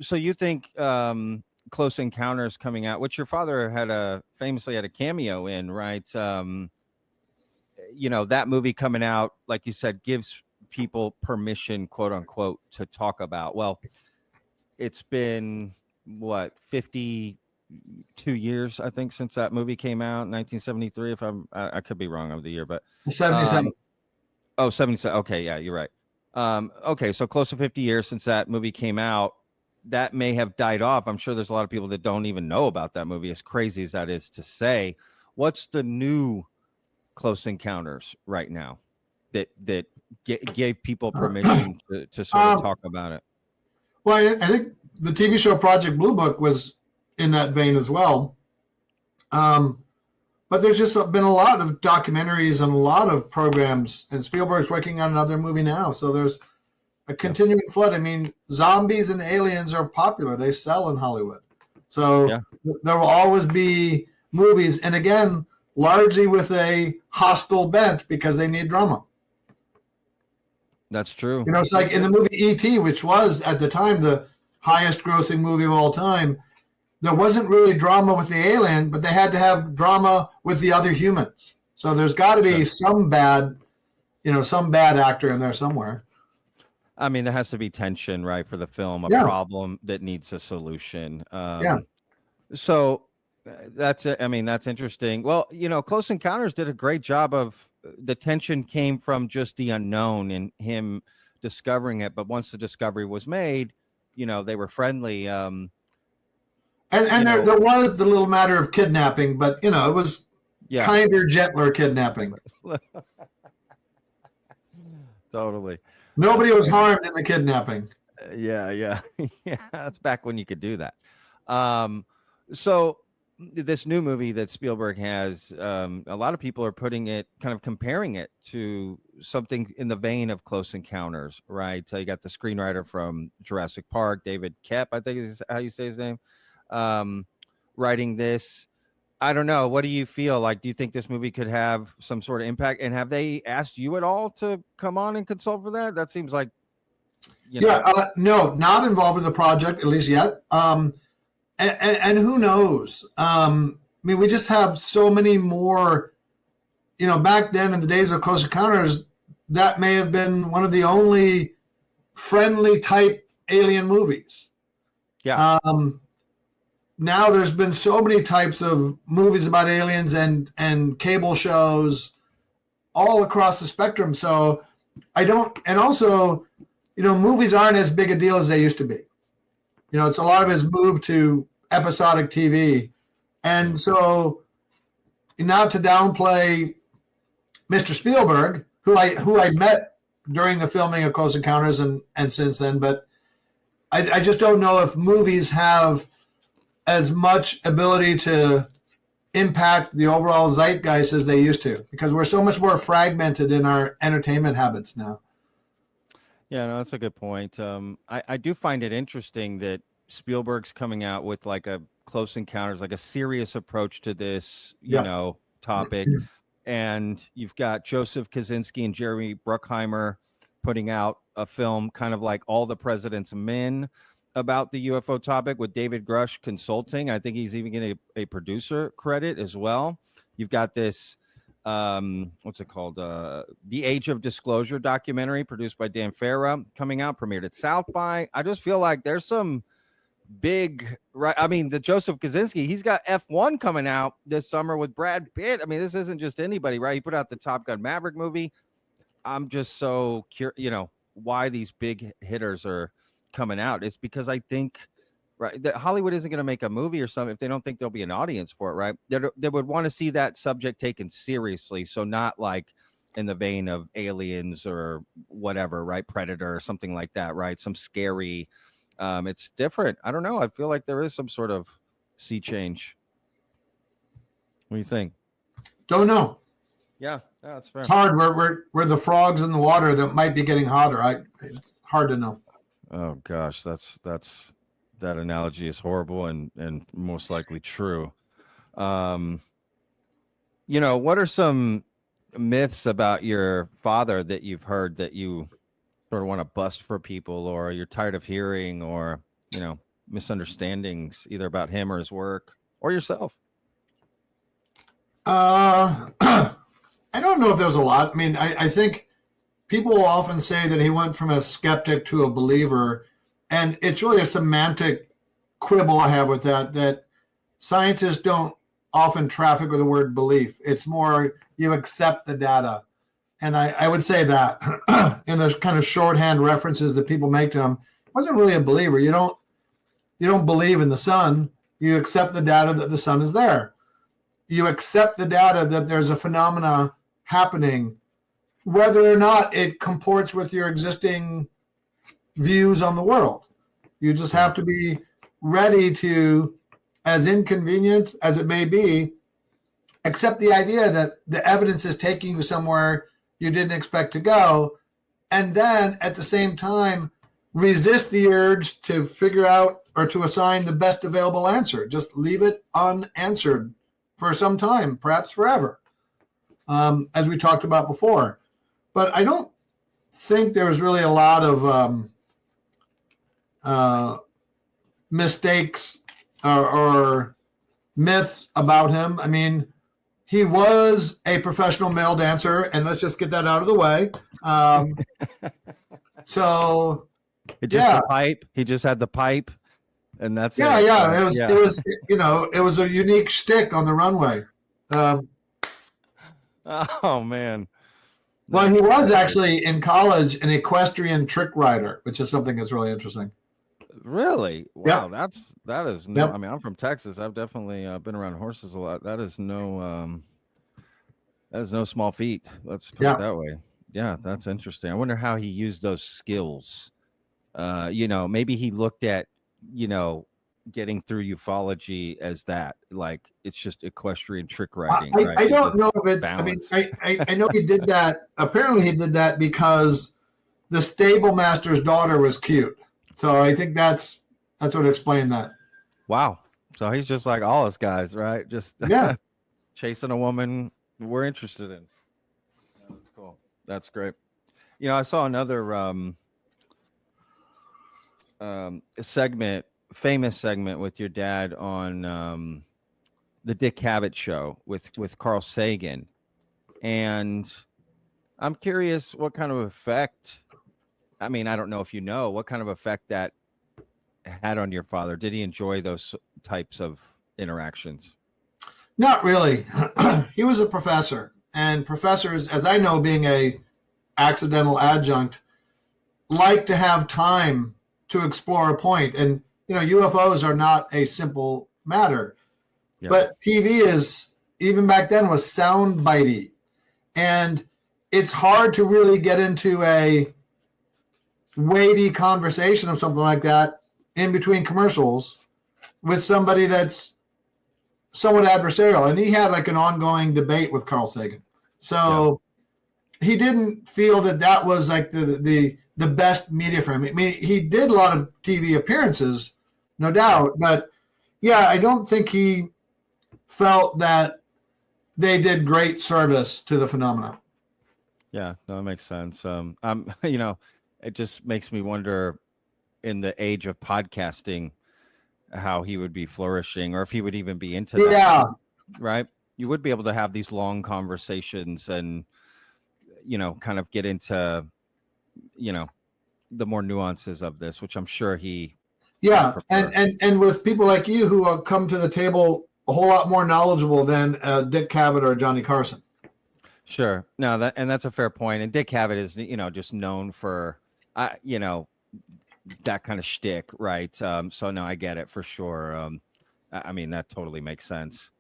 so you think Close Encounters coming out, which your father famously had a cameo in, right? That movie coming out, like you said, gives people permission, quote unquote, to talk about. Well, it's been what, 52 years, I think, since that movie came out, 1973. If I could be wrong of the year, but 77. 77. Okay, yeah, you're right. Okay, so close to 50 years since that movie came out. That may have died off. I'm sure there's a lot of people that don't even know about that movie, as crazy as that is to say. What's the new Close Encounters right now that gave people permission to sort of talk about it? Well, I think the TV show Project Blue Book was in that vein as well. But there's just been a lot of documentaries and a lot of programs, and Spielberg's working on another movie now. So there's a continuing flood. I mean, zombies and aliens are popular. They sell in Hollywood. So there will always be movies. And again, largely with a hostile bent because they need drama. That's true. It's like in the movie E.T., which was at the time the highest grossing movie of all time. There wasn't really drama with the alien, but they had to have drama with the other humans. So there's got to be some bad actor in there somewhere. I mean, there has to be tension, right, for the film, a problem that needs a solution. So that's it. I mean, that's interesting. Well, Close Encounters did a great job of the tension came from just the unknown and him discovering it. But once the discovery was made, they were friendly. And there was the little matter of kidnapping, but it was kinder, gentler kidnapping. Totally. Nobody was harmed in the kidnapping. Yeah. That's back when you could do that. So this new movie that Spielberg has, a lot of people are putting it, kind of comparing it to something in the vein of Close Encounters, right? So you got the screenwriter from Jurassic Park, David Koepp, I think is how you say his name. Writing this. I don't know. What do you feel like? Do you think this movie could have some sort of impact? And have they asked you at all to come on and consult for that? That seems like, no, not involved in the project, at least yet. And who knows? I mean, we just have so many more, back then in the days of Close Encounters, that may have been one of the only friendly type alien movies. Yeah. Now there's been so many types of movies about aliens and cable shows all across the spectrum. So movies aren't as big a deal as they used to be. It's a lot of it has moved to episodic TV. And so now to downplay Mr. Spielberg, who I met during the filming of Close Encounters and since then, but I just don't know if movies have as much ability to impact the overall zeitgeist as they used to, because we're so much more fragmented in our entertainment habits now. Yeah, no, that's a good point. I do find it interesting that Spielberg's coming out with like a Close Encounters, like a serious approach to this, topic. And you've got Joseph Kosinski and Jerry Bruckheimer putting out a film kind of like All the President's Men about the UFO topic, with David Grusch consulting. I think he's even getting a producer credit as well. You've got this, what's it called? The Age of Disclosure documentary produced by Dan Farah coming out, premiered at South by. I just feel like there's some big, right? I mean, the Joseph Kosinski, he's got F1 coming out this summer with Brad Pitt. I mean, this isn't just anybody, right? He put out the Top Gun Maverick movie. I'm just so curious, why these big hitters are coming out. It's because I think, right, that Hollywood isn't going to make a movie or something if they don't think there'll be an audience for it, right? They would want to see that subject taken seriously. So not like in the vein of Aliens or whatever, right? Predator or something like that, right? Some scary, it's different. I don't know. I feel like there is some sort of sea change. What do you think? Don't know. Yeah, that's fair. It's hard. We're the frogs in the water that might be getting hotter. It's hard to know. Oh gosh, that analogy is horrible and most likely true. What are some myths about your father that you've heard that you sort of want to bust for people, or you're tired of hearing, or misunderstandings either about him or his work or yourself? I don't know if there's a lot. I mean, I think people will often say that he went from a skeptic to a believer, and it's really a semantic quibble I have with that scientists don't often traffic with the word belief. It's more you accept the data. And I would say that in those kind of shorthand references that people make to him, wasn't really a believer. You don't believe in the sun. You accept the data that the sun is there. You accept the data that there's a phenomena happening, whether or not it comports with your existing views on the world. You just have to be ready to, as inconvenient as it may be, accept the idea that the evidence is taking you somewhere you didn't expect to go, and then at the same time resist the urge to figure out or to assign the best available answer. Just leave it unanswered for some time, perhaps forever, as we talked about before. But I don't think there's really a lot of mistakes or myths about him. I mean, he was a professional male dancer, and let's just get that out of the way. So, It just the pipe. He just had the pipe, and that's it. It was a unique shtick on the runway. Oh man. Well, he was actually in college an equestrian trick rider, which is something that's really interesting. Really? Wow, Yep. that is no. Yep. I mean, I'm from Texas. I've definitely been around horses a lot. That is no small feat. Let's put it that way. Yeah, that's interesting. I wonder how he used those skills. Maybe he looked at, getting through ufology as that, like it's just equestrian trick riding. Right? I don't know if it's. Balance. I mean, I know he did that. Apparently, he did that because the stable master's daughter was cute. So I think that's what explained that. Wow. So he's just like all us guys, right? Just chasing a woman we're interested in. That's cool. That's great. I saw another famous segment with your dad on the Dick Cavett show with Carl Sagan. And I'm curious what kind of effect, I mean, I don't know if you know, what kind of effect that had on your father. Did he enjoy those types of interactions? Not really. He was a professor, and professors, as I know, being a accidental adjunct, like to have time to explore a point. And, UFOs are not a simple matter. Yeah. But TV is, even back then, was sound bitey. And it's hard to really get into a weighty conversation of something like that in between commercials with somebody that's somewhat adversarial. And he had like an ongoing debate with Carl Sagan. So he didn't feel that was like the best media for him. I mean, he did a lot of TV appearances, no doubt. But I don't think he felt that they did great service to the phenomenon. Yeah, no, that makes sense. It just makes me wonder, in the age of podcasting, how he would be flourishing, or if he would even be into that. Yeah. Right? You would be able to have these long conversations and, kind of get into, the more nuances of this, which I'm sure he. Yeah. And with people like you who come to the table a whole lot more knowledgeable than Dick Cavett or Johnny Carson. Sure. No, that's a fair point. And Dick Cavett is, just known for, that kind of shtick, right? So no, I get it for sure. I mean, that totally makes sense.